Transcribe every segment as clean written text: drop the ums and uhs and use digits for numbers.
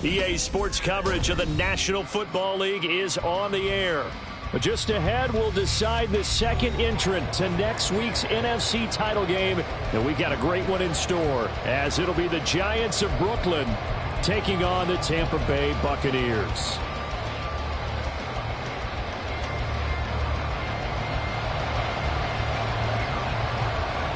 EA Sports coverage of the National Football League is on the air. But just ahead, we'll decide the second entrant to next week's NFC title game. And we got a great one in store, as it'll be the Giants of Brooklyn taking on the Tampa Bay Buccaneers.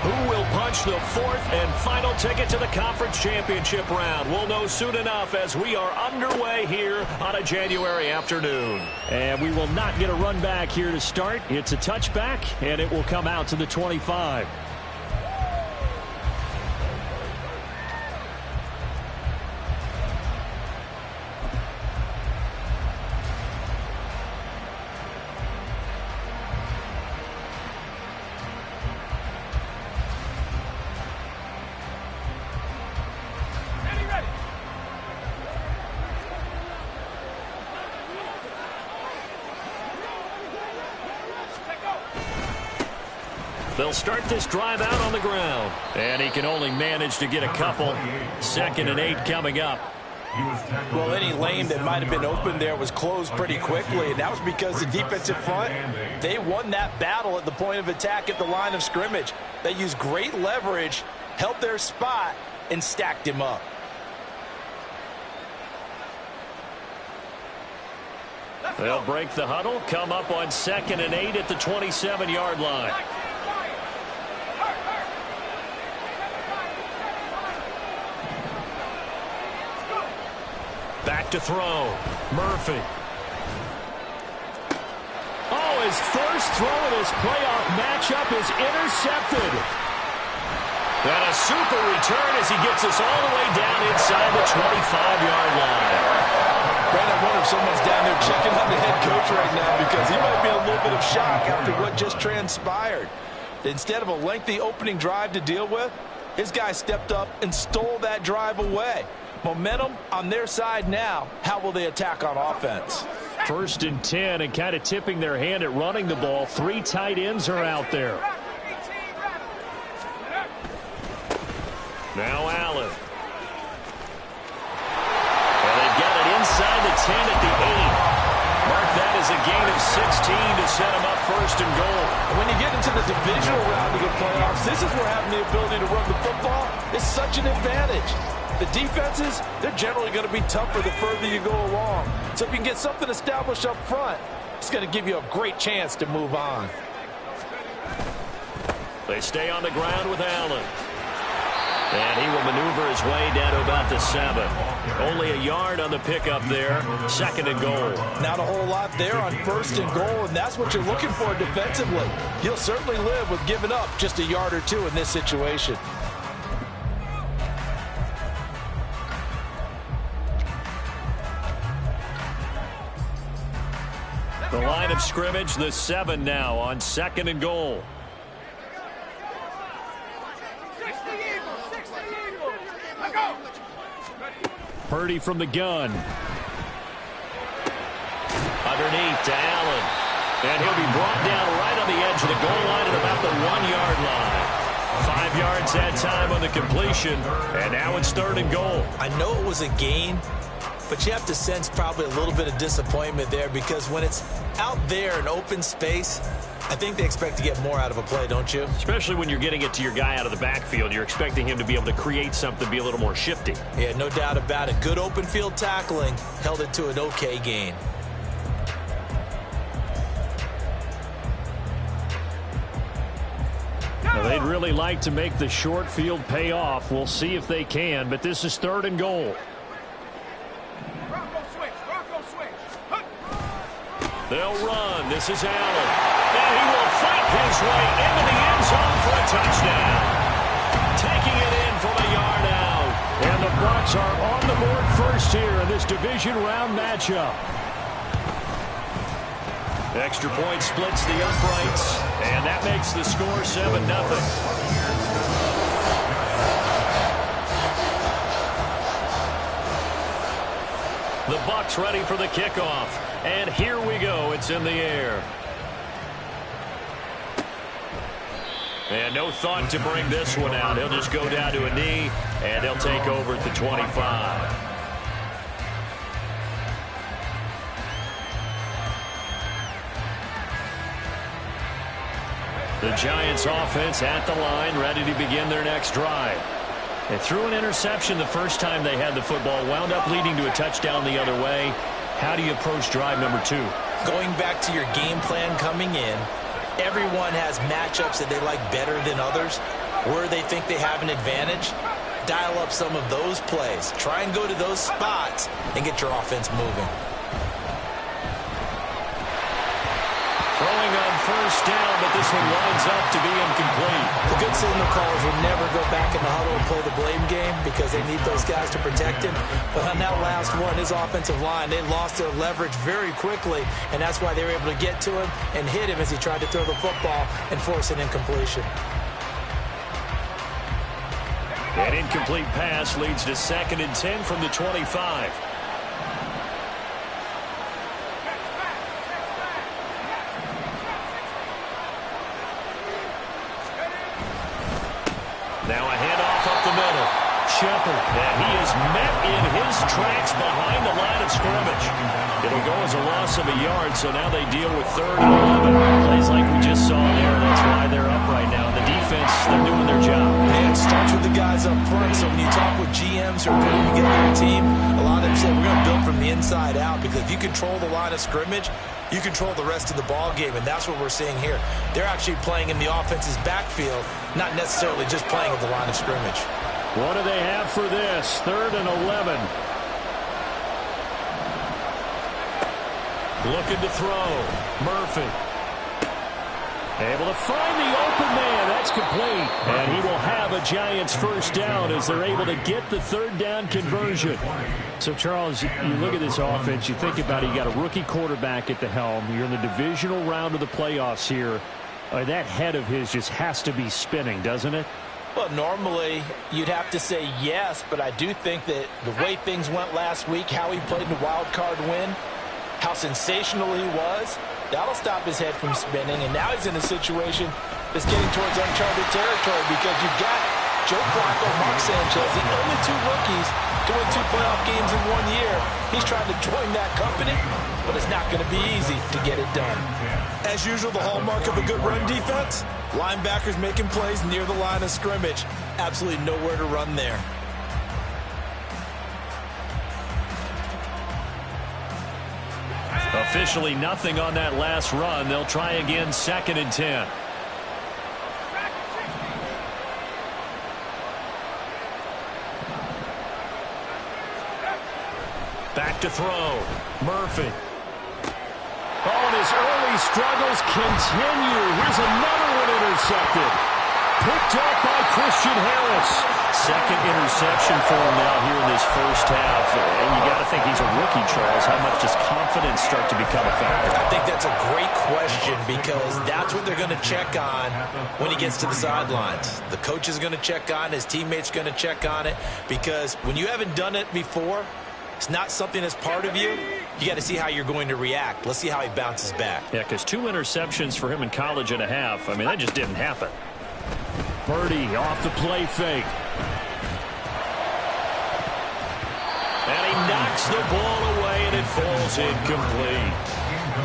Who will punch the fourth and final ticket to the conference championship round? We'll know soon enough as we are underway here on a January afternoon. And we will not get a run back here to start. It's a touchback, and it will come out to the 25. They'll start this drive out on the ground. And he can only manage to get a couple. 2nd and 8 coming up. Well, any lane that might have been open there was closed pretty quickly, and that was because the defensive front, they won that battle at the point of attack at the line of scrimmage. They used great leverage, held their spot, and stacked him up. They'll break the huddle, come up on 2nd and 8 at the 27-yard line. Back to throw. Murphy. Oh, his first throw in his playoff matchup is intercepted. And a super return as he gets us all the way down inside the 25-yard line. Brad, I wonder if someone's down there checking on the head coach right now, because he might be in a little bit of shock after what just transpired. Instead of a lengthy opening drive to deal with, his guy stepped up and stole that drive away. Momentum on their side now. How will they attack on offense? 1st and 10, and kind of tipping their hand at running the ball. 3 tight ends are out there. Now Allen. And they've got it inside the 10 at the 8. Mark that as a gain of 16 to set them up 1st and goal. When you get into the divisional round of the playoffs, this is where having the ability to run the football is such an advantage. The defenses, they're generally going to be tougher the further you go along. So if you can get something established up front, it's going to give you a great chance to move on. They stay on the ground with Allen. And he will maneuver his way down to about the 7. Only a yard on the pickup there. 2nd and goal. Not a whole lot there on 1st and goal, and that's what you're looking for defensively. He'll certainly live with giving up just a yard or 2 in this situation. The line of scrimmage, the 7 now on 2nd and goal. Purdy from the gun. Underneath to Allen. And he'll be brought down right on the edge of the goal line at about the 1-yard line. 5 yards that time on the completion. And now it's 3rd and goal. I know it was a gain, but you have to sense probably a little bit of disappointment there, because when it's out there in open space, I think they expect to get more out of a play, don't you? Especially when you're getting it to your guy out of the backfield. You're expecting him to be able to create something, be a little more shifty. Yeah, no doubt about it. Good open field tackling, held it to an okay gain. Now, they'd really like to make the short field pay off. We'll see if they can, but this is 3rd and goal. They'll run. This is Allen. And he will fight his way into the end zone for a touchdown. Taking it in from a yard out. And the Bucs are on the board first here in this division round matchup. Extra point splits the uprights. And that makes the score 7-0. The Bucs ready for the kickoff. And here we go. It's in the air. And no thought to bring this one out. He'll just go down to a knee, and he'll take over at the 25. The Giants offense at the line, ready to begin their next drive. They threw an interception the first time they had the football, wound up leading to a touchdown the other way. How do you approach drive number 2? Going back to your game plan coming in, everyone has matchups that they like better than others, where they think they have an advantage. Dial up some of those plays. Try and go to those spots and get your offense moving. Throwing on first down, but this one winds up to be incomplete. The good signal callers will never go back in the huddle and play the blame game because they need those guys to protect him. But on that last one, his offensive line, they lost their leverage very quickly, and that's why they were able to get to him and hit him as he tried to throw the football and force an incompletion. An incomplete pass leads to 2nd and 10 from the 25. Now a handoff up the middle. Shepard, and he is met in his tracks behind the line of scrimmage. It'll go as a loss of a yard, so now they deal with 3rd and 11. Plays like we just saw there, that's why they're up right now. The defense, they're doing their job. And it starts with the guys up front, so when you talk with GMs who are putting together their team, a lot of them say we're going to build from the inside out, because if you control the line of scrimmage, you control the rest of the ball game, and that's what we're seeing here. They're actually playing in the offense's backfield, not necessarily just playing at the line of scrimmage. What do they have for this? 3rd and 11. Looking to throw. Murphy. Able to find the open man. That's complete. And he will have a Giants first down as they're able to get the 3rd down conversion. So, Charles, you look at this offense, you think about it, you got a rookie quarterback at the helm. You're in the divisional round of the playoffs here. That head of his just has to be spinning, doesn't it? Well, normally you'd have to say yes, but I do think that the way things went last week, how he played in the wild card win, how sensational he was, that'll stop his head from spinning. And now he's in a situation that's getting towards uncharted territory, because you've got Joe Flacco, Mark Sanchez, the only 2 rookies to win 2 playoff games in 1 year. He's trying to join that company, but it's not going to be easy to get it done. As usual, the hallmark of a good run defense, linebackers making plays near the line of scrimmage. Absolutely nowhere to run there. Officially nothing on that last run. They'll try again, 2nd and 10. Back to throw. Murphy. Oh, and his early struggles continue. Here's another one intercepted. Picked up by Christian Harris. 2nd interception for him now here in this first half. And you got to think he's a rookie, Charles. How much does confidence start to become a factor? I think that's a great question, because that's what they're going to check on when he gets to the sidelines. The coach is going to check on it. His teammates are going to check on it, because when you haven't done it before, it's not something that's part of you. You got to see how you're going to react. Let's see how he bounces back. Yeah, because 2 interceptions for him in college and a half. I mean, that just didn't happen. Purdy off the play fake. And he knocks the ball away, and it falls incomplete.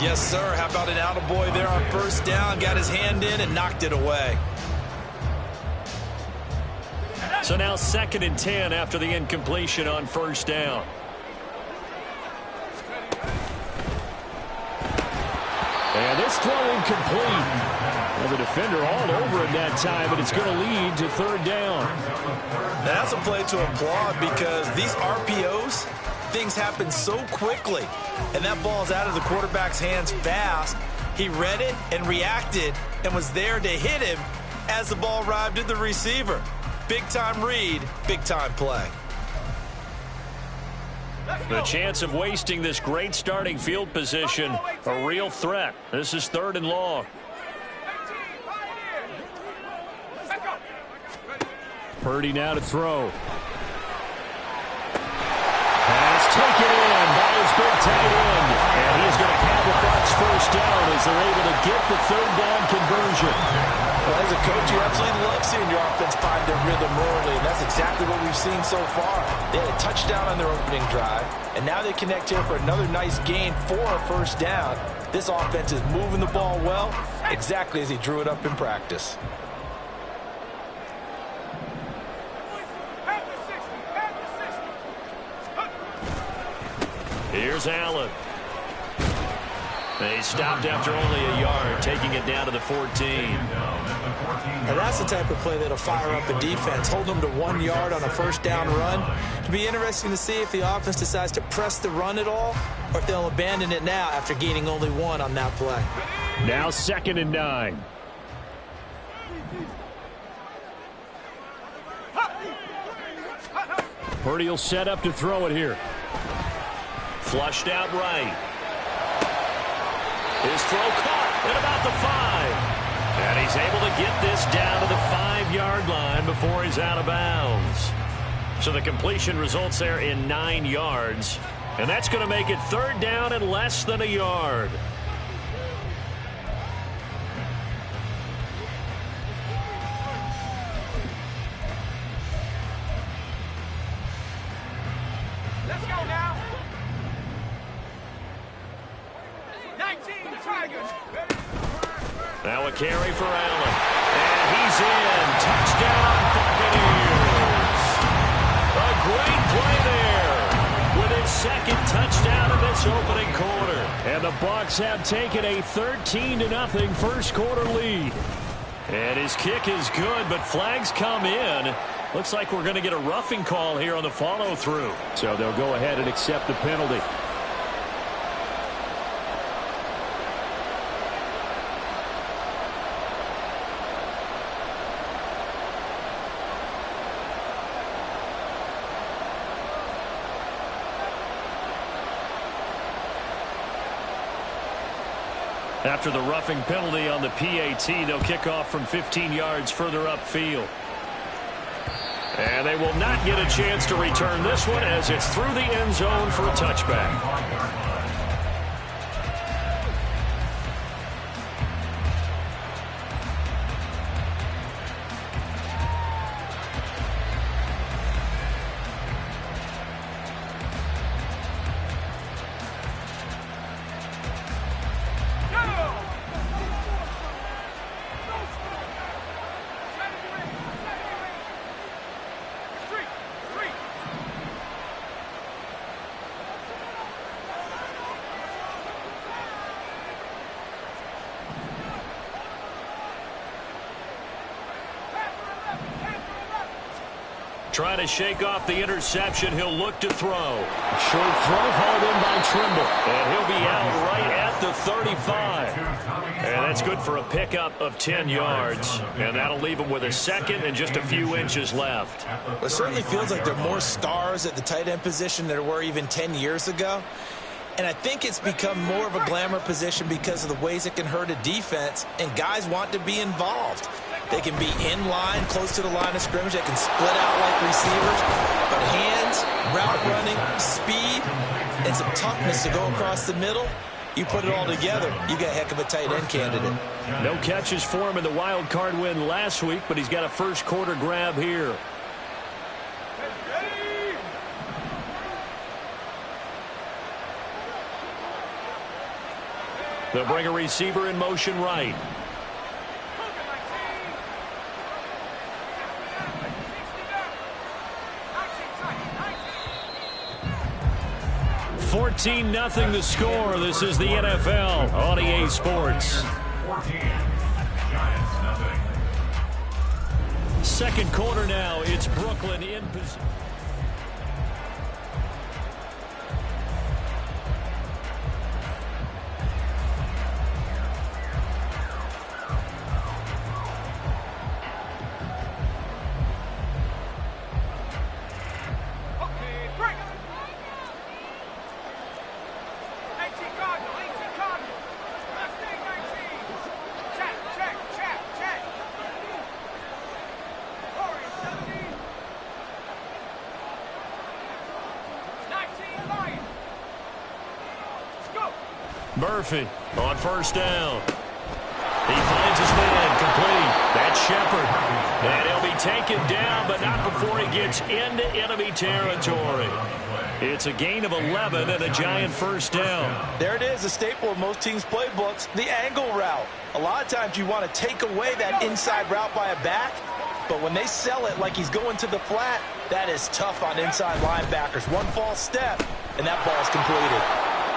Yes, sir. How about an attaboy there on first down? Got his hand in and knocked it away. So now 2nd and 10 after the incompletion on first down. And this throw incomplete. Well, the defender all over it that time, but it's going to lead to 3rd down. Now, that's a play to applaud, because these RPOs, things happen so quickly, and that ball's out of the quarterback's hands fast. He read it and reacted and was there to hit him as the ball arrived at the receiver. Big-time read, big-time play. The chance of wasting this great starting field position, a real threat. This is 3rd and long. Purdy now to throw. Pass taken in by his big tight end. And he's going to have the Bucs first down as they're able to get the 3rd down conversion. Well, as a coach, you absolutely love seeing your offense find their rhythm early, and that's exactly what we've seen so far. They had a touchdown on their opening drive, and now they connect here for another nice gain for a first down. This offense is moving the ball well, exactly as he drew it up in practice. Here's Allen. They stopped after only a yard, taking it down to the 14. And that's the type of play that'll fire up a defense. Hold them to 1 yard on a first down run. It'll be interesting to see if the offense decides to press the run at all, or if they'll abandon it now after gaining only 1 on that play. Now 2nd and 9. Purdy will set up to throw it here. Flushed out right. His throw caught at about the 5. And he's able to get this down to the 5-yard line before he's out of bounds. So the completion results there in 9 yards. And that's going to make it 3rd down and less than a yard. Let's go now. 19, the Tigers. Now a carry for Allen. And he's in. Touchdown, Buccaneers. A great play there with his 2nd touchdown of this opening quarter. And the Bucs have taken a 13-0 first quarter lead. And his kick is good, but flags come in. Looks like we're going to get a roughing call here on the follow-through. So they'll go ahead and accept the penalty. After the roughing penalty on the PAT, they'll kick off from 15 yards further upfield. And they will not get a chance to return this one as it's through the end zone for a touchback. Trying to shake off the interception. He'll look to throw. Short throw hauled in by Trimble. And he'll be out right at the 35. And that's good for a pickup of 10 yards. And that'll leave him with a 2nd and just a few inches left. Well, it certainly feels like there are more stars at the tight end position than there were even 10 years ago. And I think it's become more of a glamour position because of the ways it can hurt a defense, and guys want to be involved. They can be in line, close to the line of scrimmage. They can split out like receivers. But hands, route running, speed, and some toughness to go across the middle, you put it all together, you got a heck of a tight end candidate. No catches for him in the wild card win last week, but he's got a first quarter grab here. They'll bring a receiver in motion right. 14-0 the score. This is the NFL on EA Sports. 14, Giants nothing. Second quarter now. It's Brooklyn in position. Murphy on first down. He finds his man, complete. That's Shepard. And he'll be taken down, but not before he gets into enemy territory. It's a gain of 11 and a giant first down. There it is, a staple of most teams' playbooks, the angle route. A lot of times you want to take away that inside route by a back, but when they sell it like he's going to the flat, that is tough on inside linebackers. One false step, and that ball's completed.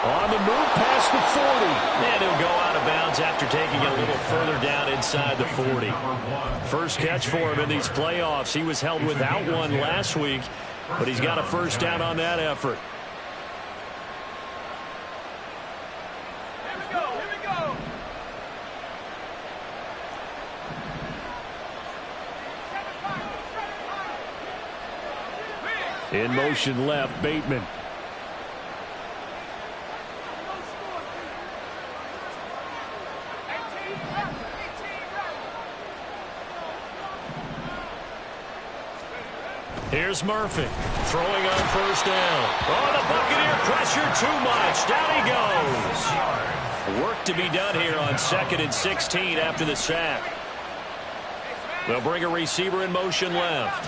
On the move past the 40. And he'll go out of bounds after taking it a little further down inside the 40. First catch for him in these playoffs. He was held without one last week, but he's got a first down on that effort. Here we go, here we go. In motion left, Bateman. Here's Murphy throwing on first down. Oh, the Buccaneer pressure too much. Down he goes. Work to be done here on 2nd and 16 after the sack. They'll bring a receiver in motion left.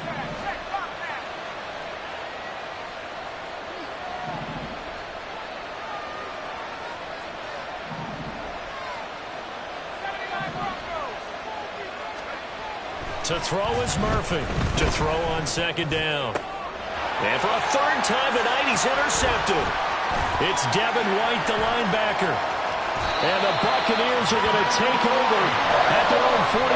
To throw is Murphy. To throw on 2nd down. And for a 3rd time tonight, he's intercepted. It's Devin White, the linebacker. And the Buccaneers are going to take over at their own 41.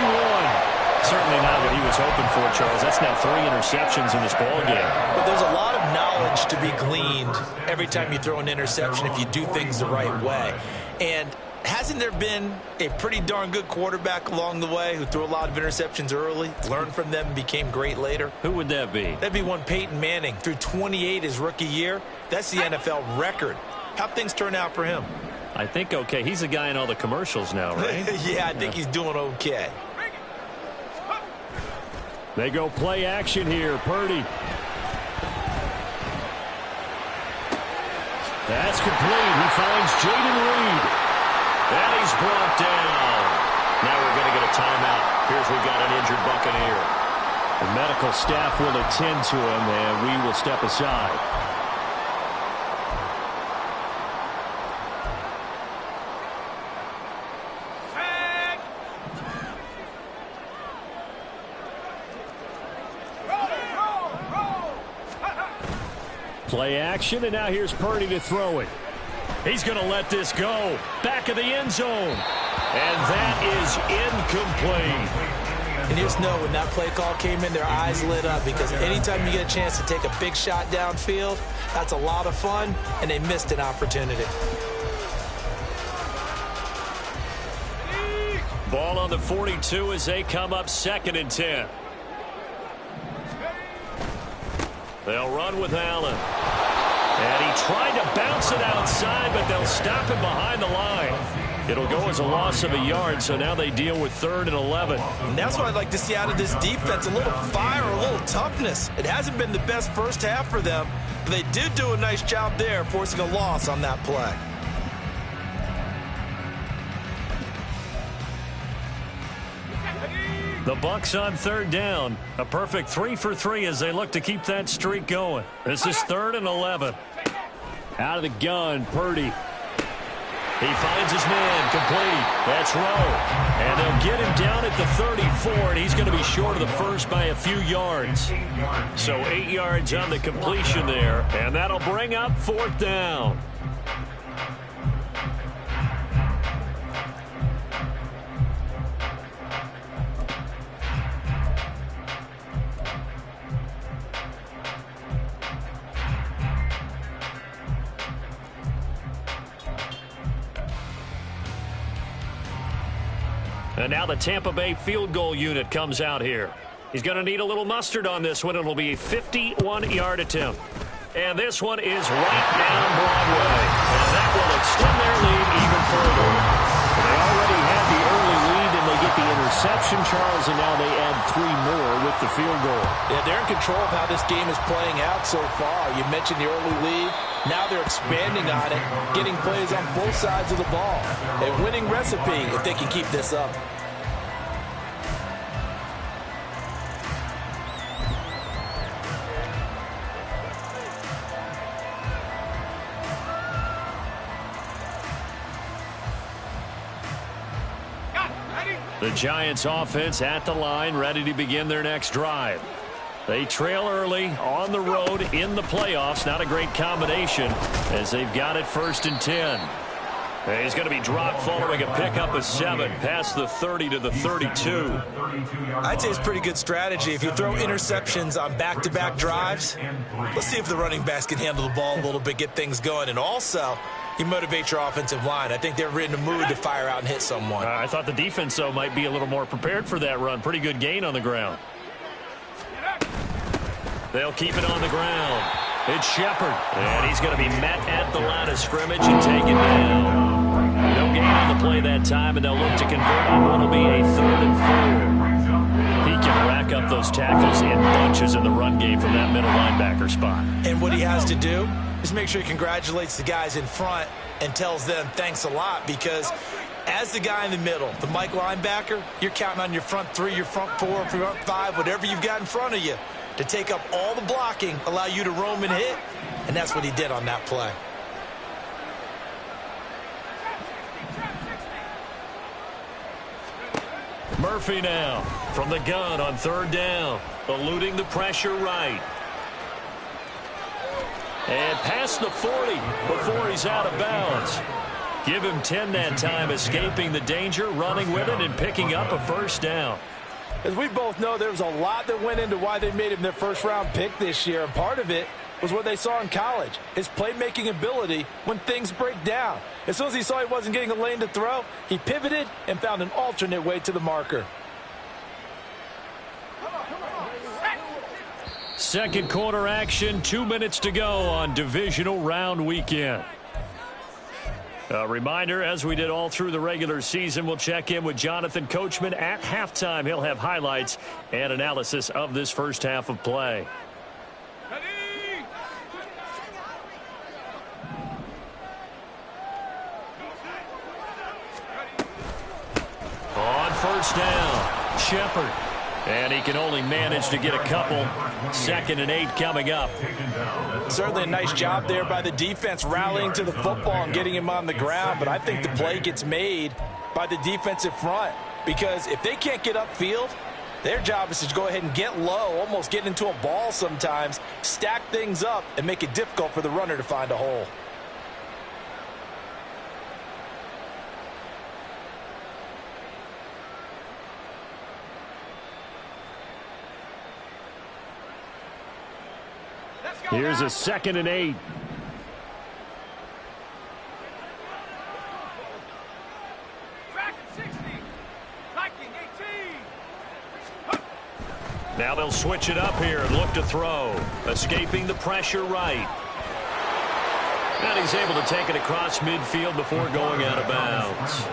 Certainly not what he was hoping for, Charles. That's now 3 interceptions in this ballgame. But there's a lot of knowledge to be gleaned every time you throw an interception if you do things the right way. And hasn't there been a pretty darn good quarterback along the way who threw a lot of interceptions early, learned from them, and became great later? Who would that be? That'd be one Peyton Manning. Threw 28 his rookie year. That's the NFL record. How'd things turn out for him? I think okay. He's a guy in all the commercials now, right? Yeah, I think he's doing okay. They go play action here. Purdy. That's complete. He finds Jaden Reed. And he's brought down. Now we're going to get a timeout. Here's we've got an injured Buccaneer. The medical staff will attend to him, and we will step aside. Play action, and now here's Purdy to throw it. He's going to let this go. Back of the end zone. And that is incomplete. And you just know when that play call came in, their eyes lit up because anytime you get a chance to take a big shot downfield, that's a lot of fun, and they missed an opportunity. Ball on the 42 as they come up 2nd and 10. They'll run with Allen. And he tried to bounce it outside, but they'll stop him behind the line. It'll go as a loss of a yard, so now they deal with 3rd and 11. And that's what I'd like to see out of this defense, a little fire, a little toughness. It hasn't been the best first half for them, but they did do a nice job there, forcing a loss on that play. The Bucs on 3rd down. A perfect 3 for 3 as they look to keep that streak going. This is 3rd and 11. Out of the gun, Purdy. He finds his man, complete. That's Rowe. And they'll get him down at the 34, and he's going to be short of the first by a few yards. So 8 yards on the completion there, and that'll bring up 4th down. And now the Tampa Bay field goal unit comes out here. He's going to need a little mustard on this one. It'll be a 51-yard attempt. And this one is right down Broadway. And that will extend their lead even further. They already had the early lead, and they get the interception, Charles, and now they add 3 more with the field goal. Yeah, they're in control of how this game is playing out so far. You mentioned the early lead. Now they're expanding on it, getting plays on both sides of the ball. A winning recipe if they can keep this up. The Giants offense at the line, ready to begin their next drive. They trail early on the road in the playoffs. Not a great combination as they've got it 1st and 10. He's going to be dropped following a pickup of 7 past the 30 to the 32. I'd say it's pretty good strategy. If you throw interceptions on back-to-back drives, let's see if the running backs can handle the ball a little bit, get things going. And also, you motivate your offensive line. I think they're in the mood to fire out and hit someone. I thought the defense, though, might be a little more prepared for that run. Pretty good gain on the ground. They'll keep it on the ground. It's Shepard, and he's going to be met at the line of scrimmage and taken down. No gain on the play that time, and they'll look to convert on what will be a 3rd and 4. He can rack up those tackles in bunches in the run game from that middle linebacker spot. And what he has to do is make sure he congratulates the guys in front and tells them thanks a lot, because as the guy in the middle, the Mike linebacker, you're counting on your front 3, your front 4, front 5, whatever you've got in front of you to take up all the blocking, allow you to roam and hit, and that's what he did on that play. Murphy now from the gun on 3rd down, eluding the pressure right. And past the 40 before he's out of bounds. Give him 10 that time, escaping the danger, running with it, and picking up a 1st down. As we both know, there was a lot that went into why they made him their 1st-round pick this year, and part of it was what they saw in college, his playmaking ability when things break down. As soon as he saw he wasn't getting a lane to throw, he pivoted and found an alternate way to the marker. Second quarter action, 2 minutes to go on divisional round weekend. A reminder, as we did all through the regular season, we'll check in with Jonathan Coachman at halftime. He'll have highlights and analysis of this first half of play. Ready? On 1st down, Shepard. And he can only manage to get a couple. 2nd and 8 coming up. Certainly a nice job there by the defense, rallying to the football and getting him on the ground. But I think the play gets made by the defensive front, because if they can't get upfield, their job is to go ahead and get low, almost get into a ball sometimes, stack things up, and make it difficult for the runner to find a hole. Here's a 2nd and 8. Now they'll switch it up here and look to throw. Escaping the pressure right. And he's able to take it across midfield before going out of bounds.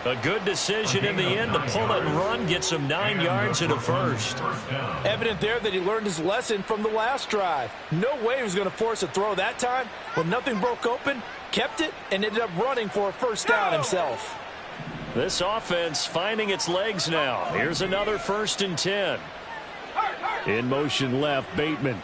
A good decision in the end to pull it and run, gets him 9 yards and a 1st. Evident there that he learned his lesson from the last drive. No way he was going to force a throw that time. When nothing broke open, kept it, and ended up running for a 1st down himself. This offense finding its legs now. Here's another 1st and 10. In motion left, Bateman.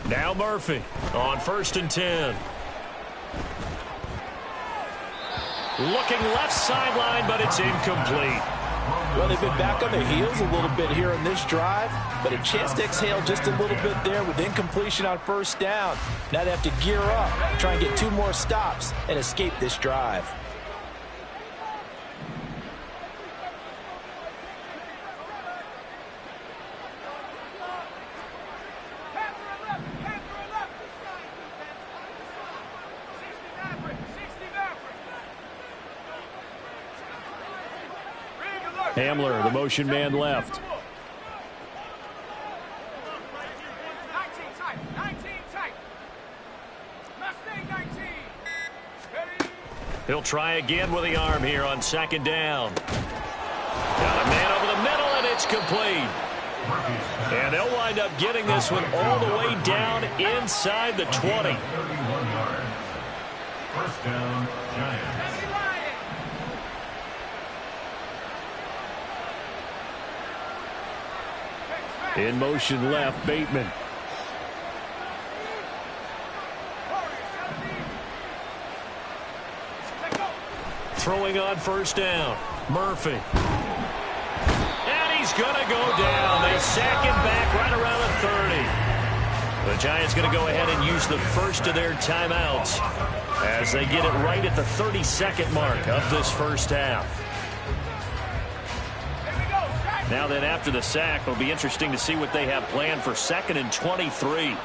Now Murphy on 1st and 10. Looking left sideline, but it's incomplete. Well, they've been back on their heels a little bit here on this drive, but a chance to exhale just a little bit there with incompletion on 1st down. Now they have to gear up, try and get 2 more stops, and escape this drive. Hamler, the motion man left. right. Mustang 19. Ready? He'll try again with the arm here on second down. Got a man over the middle, and it's complete. And they'll wind up getting this one all the way down inside the 20. 31 yards. First down, Giants. In motion left, Bateman. Throwing on first down, Murphy. And he's going to go down. They sack him back right around the 30. The Giants going to go ahead and use the first of their timeouts as they get it right at the 32nd mark of this first half. Now then, after the sack, it'll be interesting to see what they have planned for 2nd and 23.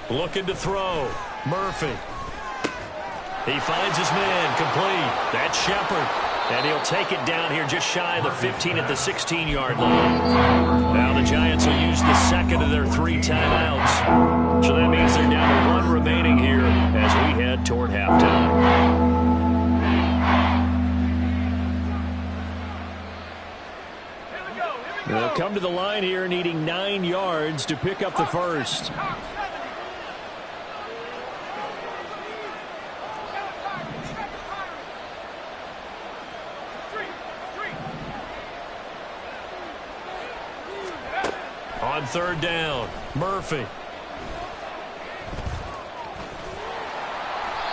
Looking to throw. Murphy. He finds his man complete. That's Shepard. And he'll take it down here just shy of the 15 at the 16-yard line. Now the Giants will use the second of their 3 timeouts. So that means they're down to 1 remaining here as we head toward halftime. They'll come to the line here needing 9 yards to pick up the first. On third down, Murphy.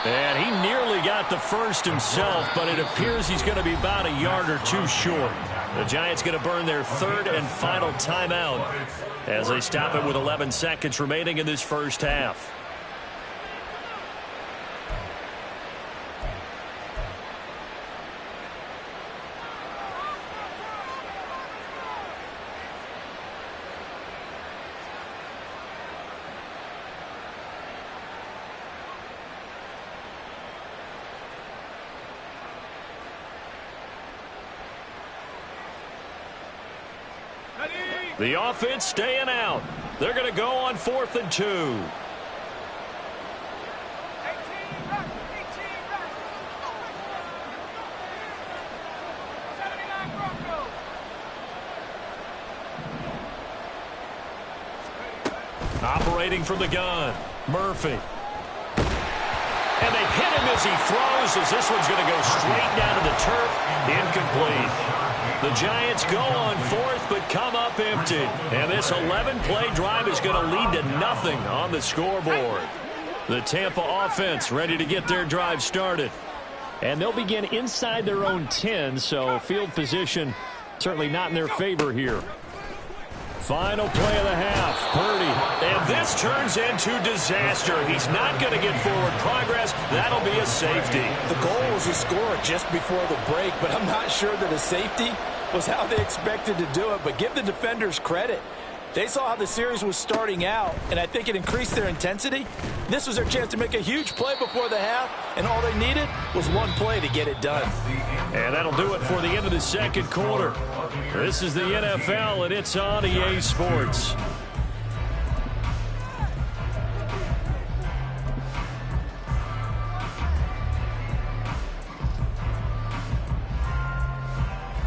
And he nearly got the first himself, but it appears he's going to be about a yard or 2 short. The Giants going to burn their 3rd and final timeout as they stop it with 11 seconds remaining in this first half. The offense staying out. They're going to go on 4th and 2. 18 back. 79 Broncos. Operating from the gun, Murphy. And they hit him as he throws, as this one's going to go straight down to the turf. Incomplete. The Giants go on 4th, but come up empty. And this 11-play drive is going to lead to nothing on the scoreboard. The Tampa offense ready to get their drive started. And they'll begin inside their own 10, so field position certainly not in their favor here. Final play of the half, Purdy. And this turns into disaster. He's not going to get forward progress. That'll be a safety. The goal was to score just before the break, but I'm not sure that a safety was how they expected to do it. But give the defenders credit. They saw how the series was starting out, and I think it increased their intensity. This was their chance to make a huge play before the half, and all they needed was 1 play to get it done. And that'll do it for the end of the second quarter. This is the NFL, and it's on EA Sports.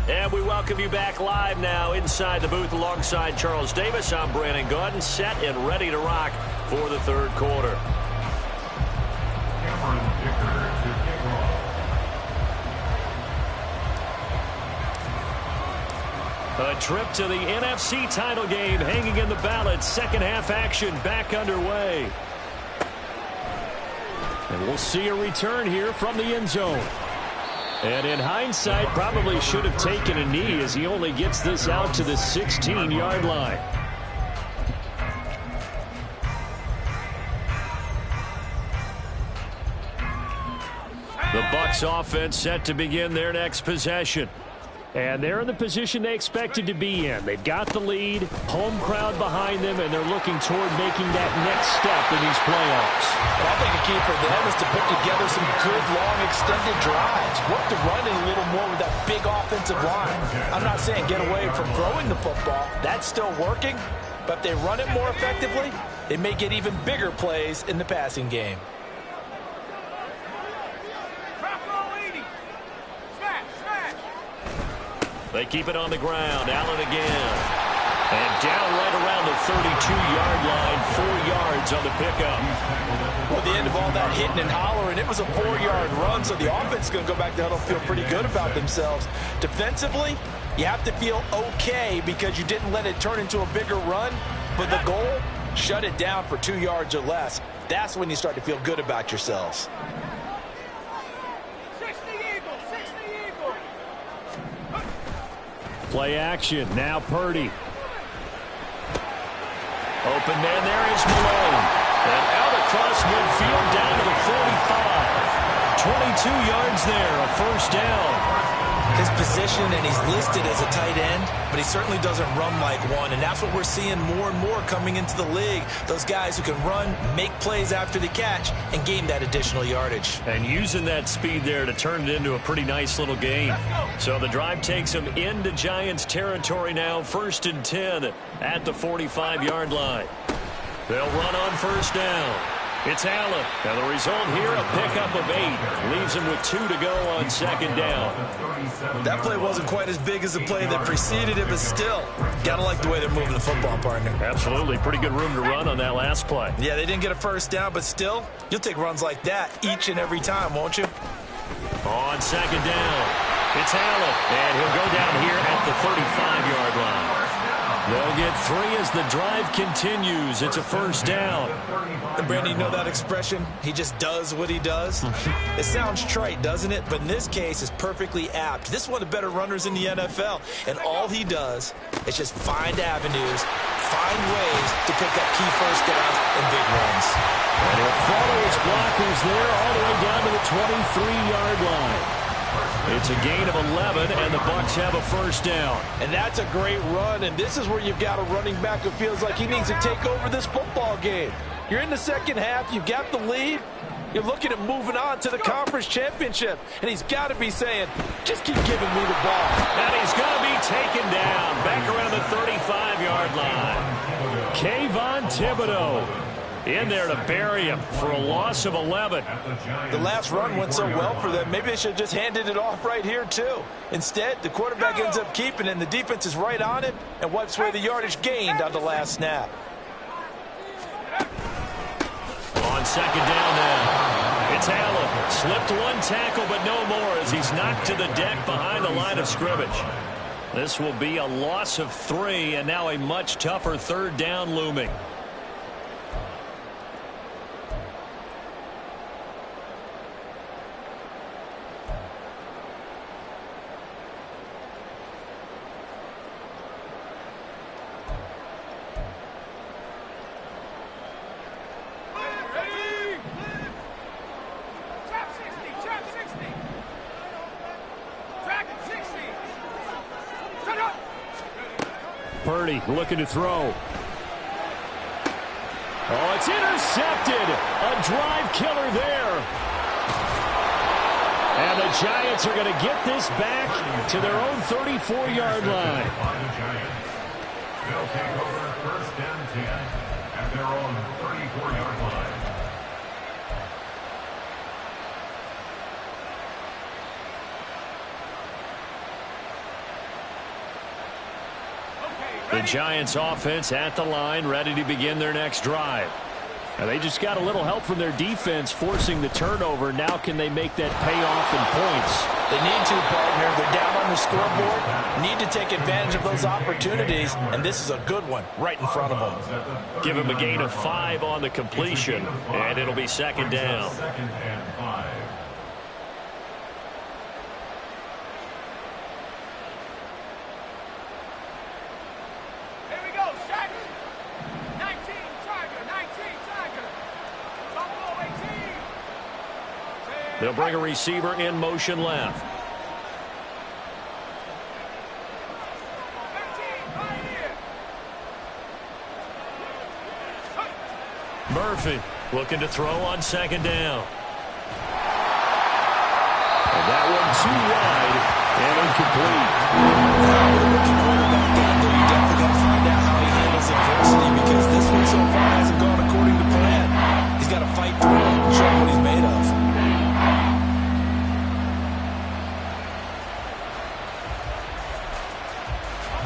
And we welcome you back live now inside the booth alongside Charles Davis. I'm Brandon Gaudin, set and ready to rock for the third quarter. A trip to the NFC title game hanging in the balance. Second half action back underway. And we'll see a return here from the end zone. And in hindsight, probably should have taken a knee as he only gets this out to the 16-yard line. The Bucs offense set to begin their next possession. And they're in the position they expected to be in. They've got the lead, home crowd behind them, and they're looking toward making that next step in these playoffs. Well, I think a key for them is to put together some good, long, extended drives. Work the run in a little more with that big offensive line. I'm not saying get away from throwing the football. That's still working. But if they run it more effectively, they may get even bigger plays in the passing game. They keep it on the ground. Allen again. And down right around the 32-yard line. 4 yards on the pickup. Well, at the end of all that hitting and hollering, it was a 4-yard run, so the offense is going to go back to huddle, feel pretty good about themselves. Defensively, you have to feel okay because you didn't let it turn into a bigger run. But the goal, shut it down for 2 yards or less. That's when you start to feel good about yourselves. Play action. Now Purdy. Open man there is Malone. And out across midfield down to the 45. 22 yards there, a first down. His position, and he's listed as a tight end, but he certainly doesn't run like one, and that's what we're seeing more and more coming into the league. Those guys who can run, make plays after the catch, and gain that additional yardage. And using that speed there to turn it into a pretty nice little game. So the drive takes them into Giants territory now, 1st and 10 at the 45-yard line. They'll run on first down. It's Allen. And the result here, a pickup of 8. Leaves him with 2 to go on second down. That play wasn't quite as big as the play that preceded it, but still, gotta like the way they're moving the football, partner. Absolutely. Pretty good room to run on that last play. Yeah, they didn't get a first down, but still, you'll take runs like that each and every time, won't you? On second down, it's Allen. And he'll go down here at the 35-yard line. They'll get 3 as the drive continues. It's a first down. And Brandon, you know that expression? He just does what he does? It sounds trite, doesn't it? But in this case, it's perfectly apt. This is one of the better runners in the NFL. And all he does is just find avenues, find ways to pick up key first downs and big runs. And he'll follow his blockers there all the way down to the 23-yard line. It's a gain of 11, and the Bucs have a first down. And that's a great run, and this is where you've got a running back who feels like he needs to take over this football game. You're in the second half, you've got the lead, you're looking at moving on to the conference championship, and he's got to be saying, just keep giving me the ball. And he's going to be taken down back around the 35-yard line. Kayvon Thibodeau in there to bury him for a loss of 11. The last run went so well for them. Maybe they should have just handed it off right here, too. Instead, the quarterback ends up keeping it, and the defense is right on it and wipes away the yardage gained on the last snap. On second down now, it's Allen. Slipped 1 tackle, but no more as he's knocked to the deck behind the line of scrimmage. This will be a loss of 3, and now a much tougher third down looming. Purdy looking to throw. Oh, it's intercepted. A drive killer there. And the Giants are going to get this back to their own 34-yard line. They'll take over 1st and 10 at their own 34-yard line. The Giants offense at the line, ready to begin their next drive. Now they just got a little help from their defense forcing the turnover. Now can they make that pay off in points? They need to, partner. They're down on the scoreboard. Need to take advantage of those opportunities, and this is a good one right in front of them. Give him a gain of 5 on the completion, and it'll be second down. 2nd and 5. They'll bring a receiver in motion left. Murphy looking to throw on second down. And that one too wide and incomplete. With a rookie quarterback down there, you definitely got to find out how he handles adversity, because this one so far hasn't gone according to plan. He's got to fight through it and show what he's made of.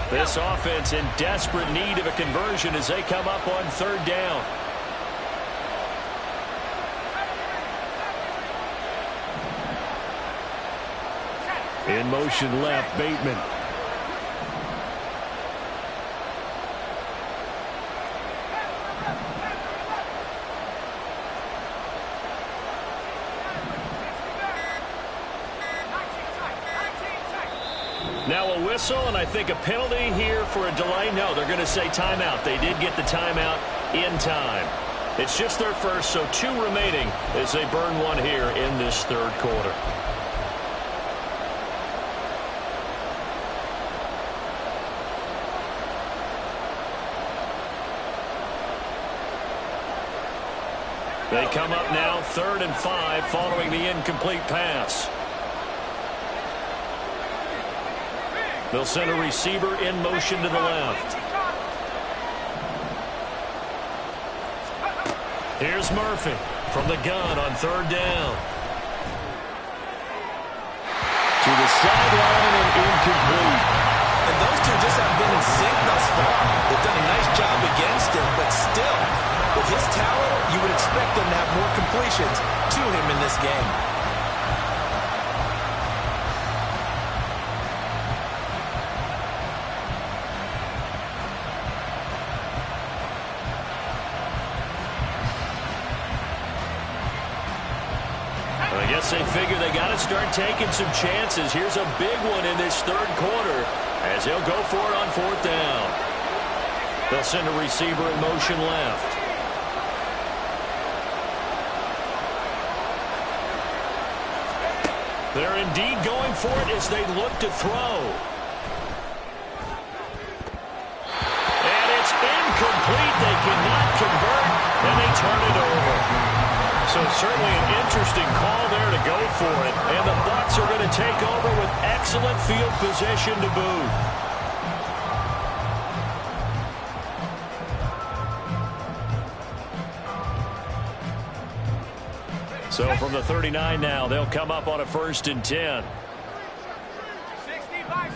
This offense in desperate need of a conversion as they come up on third down. In motion left, Bateman. Now a whistle, and I think a penalty here for a delay. No, they're going to say timeout. They did get the timeout in time. It's just their first, so 2 remaining as they burn one here in this third quarter. They come up now 3rd and 5 following the incomplete pass. They'll send a receiver in motion to the left. Here's Murphy from the gun on third down. To the sideline and incomplete. And those two just haven't been in sync thus far. They've done a nice job against him, but still, with his talent, you would expect them to have more completions to him in this game. I guess they figure they got to start taking some chances. Here's a big one in this third quarter as they'll go for it on 4th down. They'll send a receiver in motion left. They're indeed going for it as they look to throw. And it's incomplete. They cannot convert, and they turn it over. So certainly an interesting call there to go for it. And the Bucs are going to take over with excellent field position to boot. So from the 39 now, they'll come up on a 1st and 10. 60 by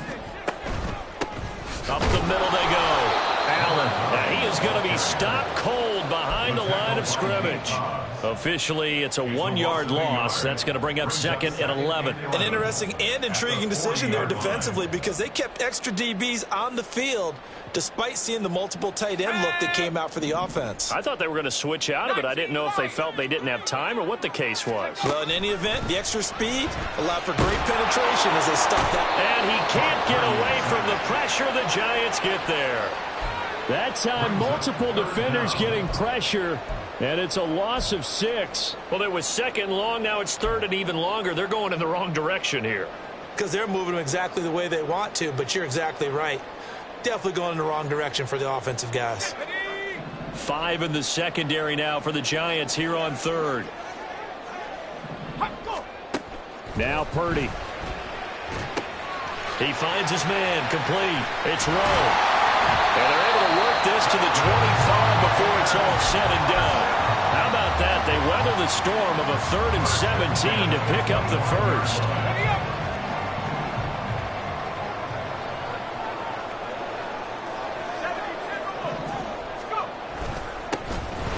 6. Up the middle they go. Allen. Now he is going to be stopped cold behind the line of scrimmage. Officially, it's a 1-yard loss. That's going to bring up 2nd and 11. An interesting and intriguing decision there defensively, because they kept extra DBs on the field despite seeing the multiple tight end look that came out for the offense. I thought they were going to switch out of it. I didn't know if they felt they didn't have time or what the case was. Well, in any event, the extra speed allowed for great penetration as they stopped that. And he can't get away from the pressure. The Giants get there. That time, multiple defenders getting pressure, and it's a loss of 6. Well, it was 2nd long. Now it's 3rd and even longer. They're going in the wrong direction here. Because they're moving them exactly the way they want to, but you're exactly right. Definitely going in the wrong direction for the offensive guys. 5 in the secondary now for the Giants here on 3rd. Now Purdy. He finds his man, complete. It's Rowe. And they're able to work this to the 25 before it's all said and done. How about that? They weather the storm of a 3rd and 17 to pick up the first.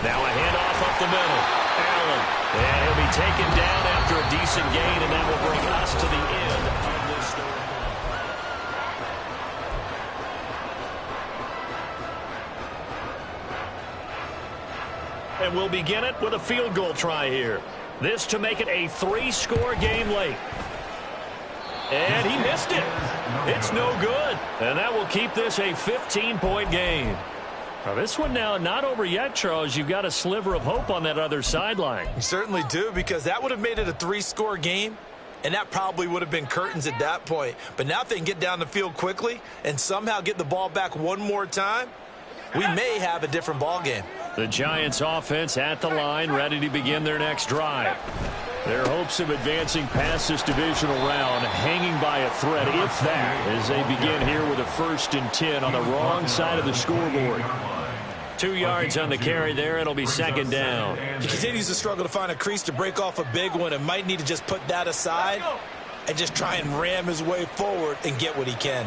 Now a handoff up the middle. Allen. And he'll be taken down after a decent gain, and that will bring us to the end of this third. And we'll begin it with a field goal try here. This to make it a 3-score game late. And he missed it. It's no good. And that will keep this a 15-point game. Well, this one now not over yet, Charles. You've got a sliver of hope on that other sideline. You certainly do, because that would have made it a 3-score game, and that probably would have been curtains at that point. But now if they can get down the field quickly and somehow get the ball back one more time, we may have a different ball game. The Giants offense at the line, ready to begin their next drive. Their hopes of advancing past this divisional round hanging by a thread, if that, as they begin here with a 1st and 10 on the wrong side of the scoreboard. 2 yards on the carry there. It'll be 2nd down. He continues to struggle to find a crease to break off a big one, and might need to just put that aside and just try and ram his way forward and get what he can.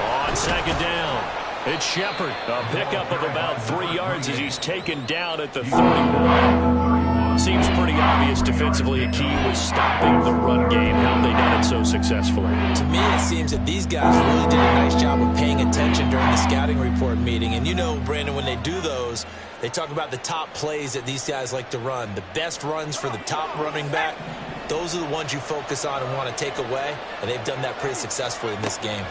On 2nd down, it's Shepard. A pickup of about 3 yards as he's taken down at the 31. Seems pretty obvious defensively a key was stopping the run game. How have they done it so successfully? To me, it seems that these guys really did a nice job of paying attention during the scouting report meeting. And you know, Brandon, when they do those, they talk about the top plays that these guys like to run. The best runs for the top running back, those are the ones you focus on and want to take away. And they've done that pretty successfully in this game.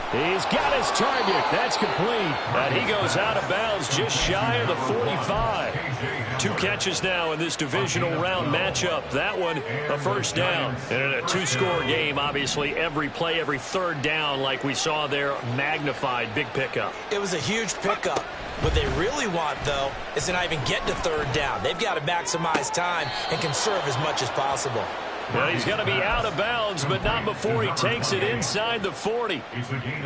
He's got his target. That's complete. And he goes out of bounds just shy of the 45. 2 catches now in this divisional round matchup. That one, a 1st down. And in a 2-score game, obviously, every play, every 3rd down, like we saw there, magnified. Big pickup. It was a huge pickup. What they really want, though, is to not even get to 3rd down. They've got to maximize time and conserve as much as possible. Well, he's going to be out of bounds, but not before he takes it inside the 40.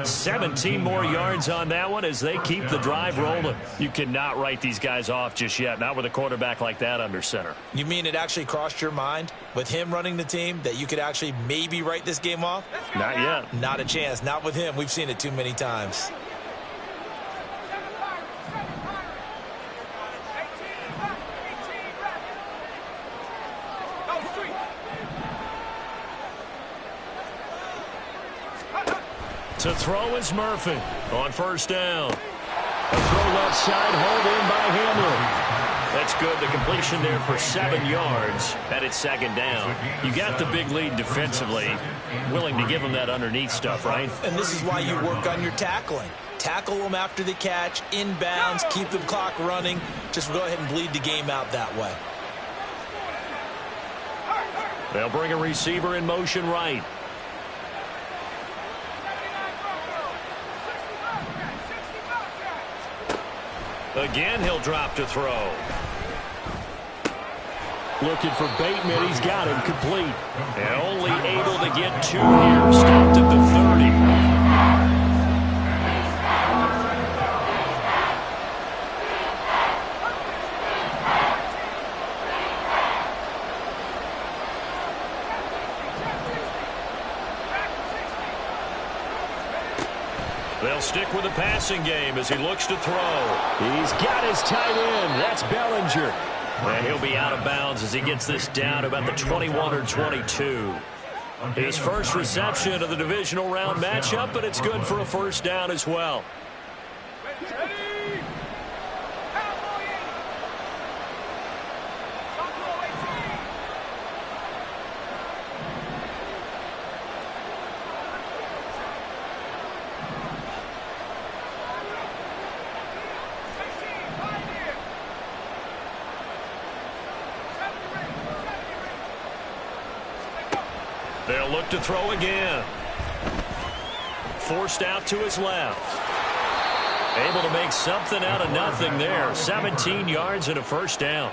17 more yards on that one as they keep the drive rolling. You cannot write these guys off just yet, not with a quarterback like that under center. You mean it actually crossed your mind with him running the team that you could actually maybe write this game off? Not yet. Not a chance. Not with him. We've seen it too many times. To throw is Murphy on 1st down. A throw left side, hauled in by Hamlin. That's good. The completion there for 7 yards. And it's 2nd down. You got the big lead defensively. Willing to give them that underneath stuff, right? And this is why you work on your tackling. Tackle them after the catch, inbounds, keep the clock running. Just go ahead and bleed the game out that way. They'll bring a receiver in motion right. Again, he'll drop to throw. Looking for Bateman. He's got him complete. And only able to get 2 here. Stopped at the 30. They'll stick with the passing game as he looks to throw. He's got his tight end. That's Bellinger. And he'll be out of bounds as he gets this down to about the 21 or 22. His first reception of the divisional round matchup, but it's good for a 1st down as well. They'll look to throw again. Forced out to his left. Able to make something out of nothing there. 17 yards and a 1st down.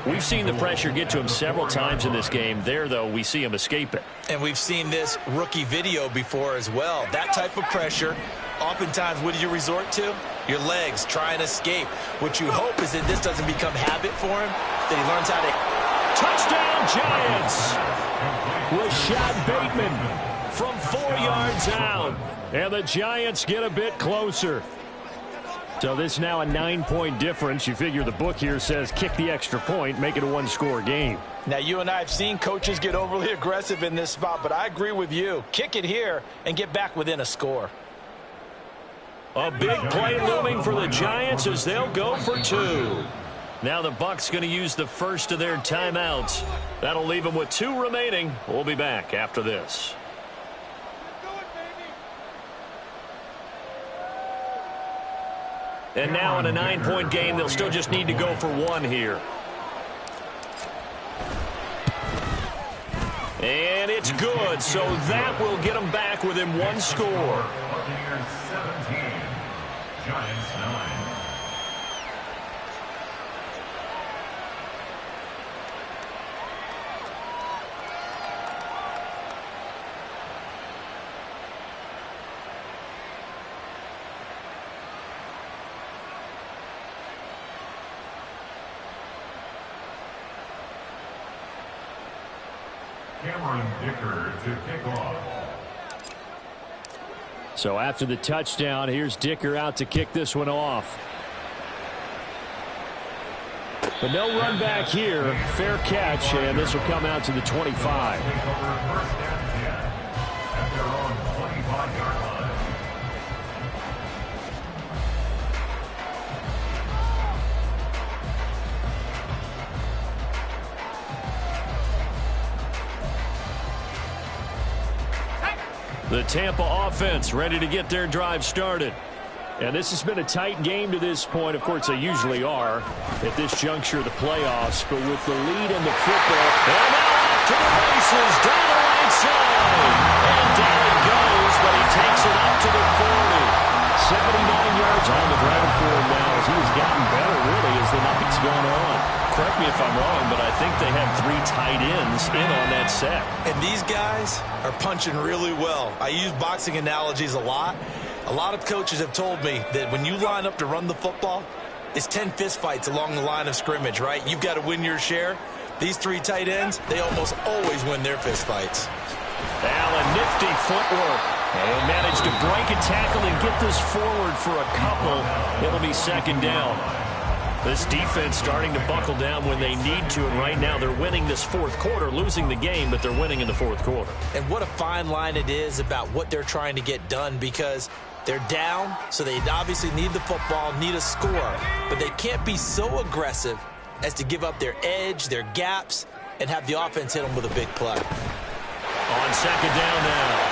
We've seen the pressure get to him several times in this game. There, though, we see him escape it. And we've seen this rookie video before as well. That type of pressure, oftentimes, what do you resort to? Your legs, try and escape. What you hope is that this doesn't become habit for him, that he learns how to... Touchdown, Giants! Rashad Bateman from 4 yards out. And the Giants get a bit closer. So this is now a 9-point difference. You figure the book here says kick the extra point, make it a 1-score game. Now, you and I have seen coaches get overly aggressive in this spot, but I agree with you. Kick it here and get back within a score. A big play looming for the Giants as they'll go for 2. Now the Bucs going to use the first of their timeouts. That'll leave them with 2 remaining. We'll be back after this. And now in a 9-point game, they'll still just need to go for one here. And it's good, so that will get them back within one score. Buccaneers 17, Giants 9. To kick off. So after the touchdown, here's Dicker out to kick this one off. But no run back here. Fair catch, and this will come out to the 25. First and 10 at their own 25-yard line. The Tampa offense ready to get their drive started. And this has been a tight game to this point. Of course, they usually are at this juncture of the playoffs. But with the lead in the football, and now off to the races down the right side. And down it goes, but he takes it up to the 40. 79 yards on the ground for him now as he has gotten better, really, as the night's gone on. Correct me if I'm wrong, but I think they had 3 tight ends in on that set. And these guys are punching really well. I use boxing analogies a lot. A lot of coaches have told me that when you line up to run the football, it's 10 fistfights along the line of scrimmage, right? You've got to win your share. These 3 tight ends, they almost always win their fistfights. Allen, nifty footwork. And managed to break a tackle and get this forward for a couple. It'll be second down. This defense starting to buckle down when they need to, and right now they're winning this fourth quarter, losing the game, but they're winning in the fourth quarter. And what a fine line it is about what they're trying to get done, because they're down, so they obviously need the football, need a score, but they can't be so aggressive as to give up their edge, their gaps, and have the offense hit them with a big play. On second down now,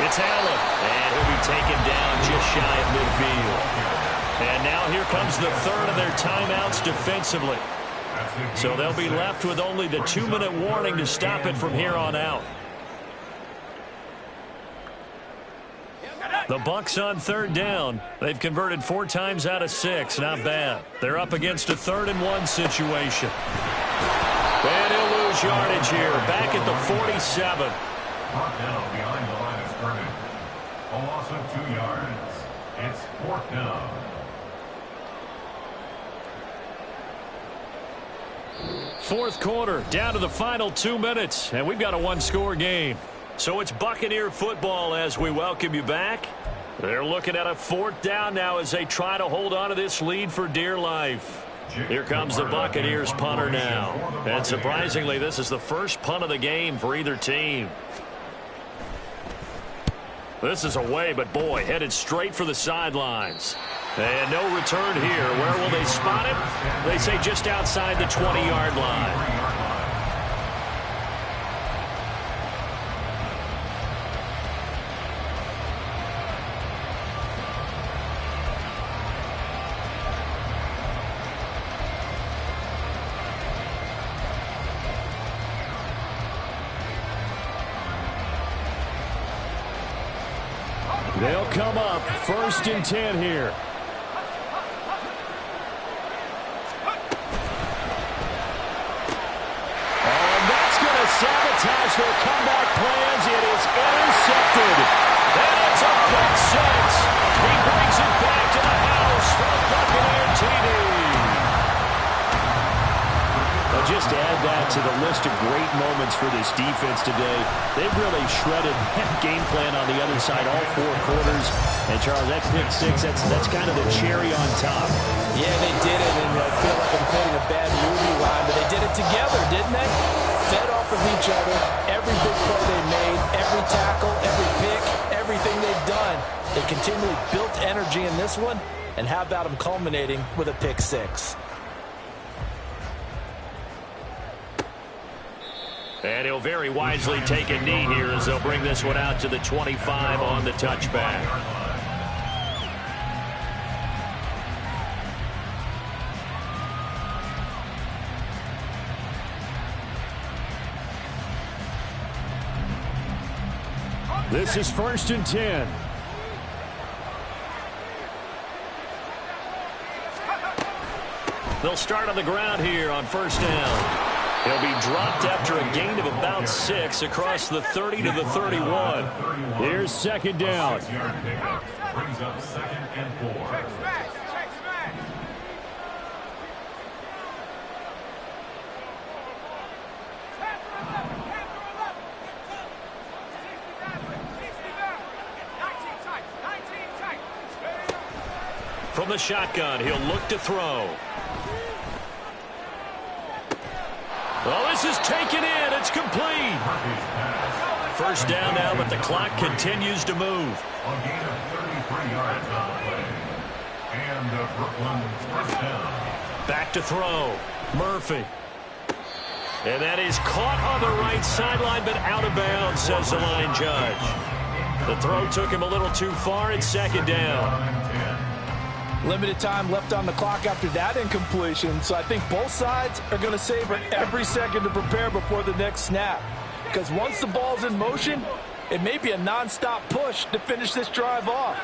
it's Allen, and he'll be taken down just shy of midfield. And now here comes the third of their timeouts defensively. So they'll be left with only the 2-minute warning to stop it from here on out. The Bucs on third down. They've converted 4 times out of 6. Not bad. They're up against a 3rd and 1 situation. And he'll lose yardage here. Back at the 47. Brought down behind the line of scrimmage. A loss of 2 yards. It's 4th down. Fourth quarter, down to the final 2 minutes, and we've got a 1-score game. So it's Buccaneer football as we welcome you back. They're looking at a 4th down now as they try to hold on to this lead for dear life. Here comes the Buccaneers punter now. And surprisingly, this is the first punt of the game for either team. This is away, but boy, headed straight for the sidelines. And no return here. Where will they spot it? They say just outside the 20-yard line. They'll come up 1st and 10 here. Sabotage their comeback plans. It is intercepted. And it's a pick 6. He brings it back to the house for Buccaneer TD. Now just add that to the list of great moments for this defense today. They've really shredded that game plan on the other side all 4 quarters. And Charles, that pick 6, that's kind of the cherry on top. Yeah, they did it, and I feel like I'm quoting a bad movie line, but they did it together, didn't they? Fed off of each other, every big play they made, every tackle, every pick, everything they've done. They continually built energy in this one, and how about them culminating with a pick 6? And he'll very wisely take a knee here as they'll bring this one out to the 25 on the touchback. This is 1st and 10. They'll start on the ground here on 1st down. He'll be dropped after a gain of about 6 across the 30 to the 31. Here's 2nd down. Brings up 2nd and 4. From the shotgun, he'll look to throw. Oh, this is taken in. It's complete. 1st down now, but the clock continues to move. A gain of 33 yards on the play. And Brooklyn's 1st down. Back to throw. Murphy. And that is caught on the right sideline, but out of bounds, says the line judge. The throw took him a little too far. It's 2nd down. Limited time left on the clock after that incompletion, so I think both sides are going to savor every second to prepare before the next snap. Because once the ball's in motion, it may be a non-stop push to finish this drive off.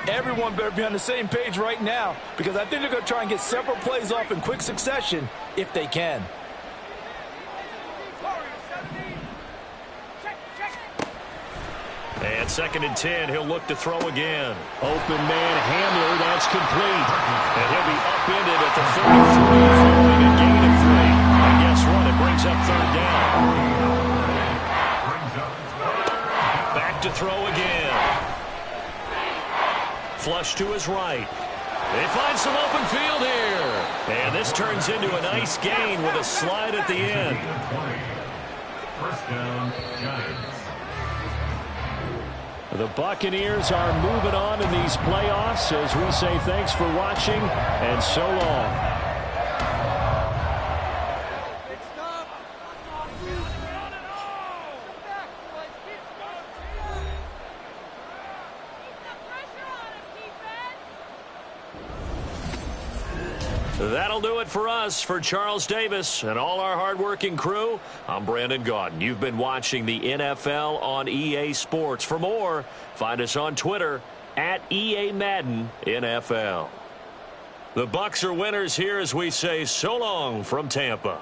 Everyone better be on the same page right now, because I think they're going to try and get several plays off in quick succession if they can. And 2nd and 10, he'll look to throw again. Open man Hamler, that's complete. And he'll be upended at the 33 following a gain of 3. And guess what? It brings up 3rd down. Back to throw again. Flush to his right. They find some open field here. And this turns into a nice gain with a slide at the end. 1st down, Giants. The Buccaneers are moving on in these playoffs as we say thanks for watching and so long. That'll do it for us. For Charles Davis and all our hardworking crew, I'm Brandon Gaudin. You've been watching the NFL on EA Sports. For more, find us on Twitter at EA Madden NFL. The Bucs are winners here as we say so long from Tampa.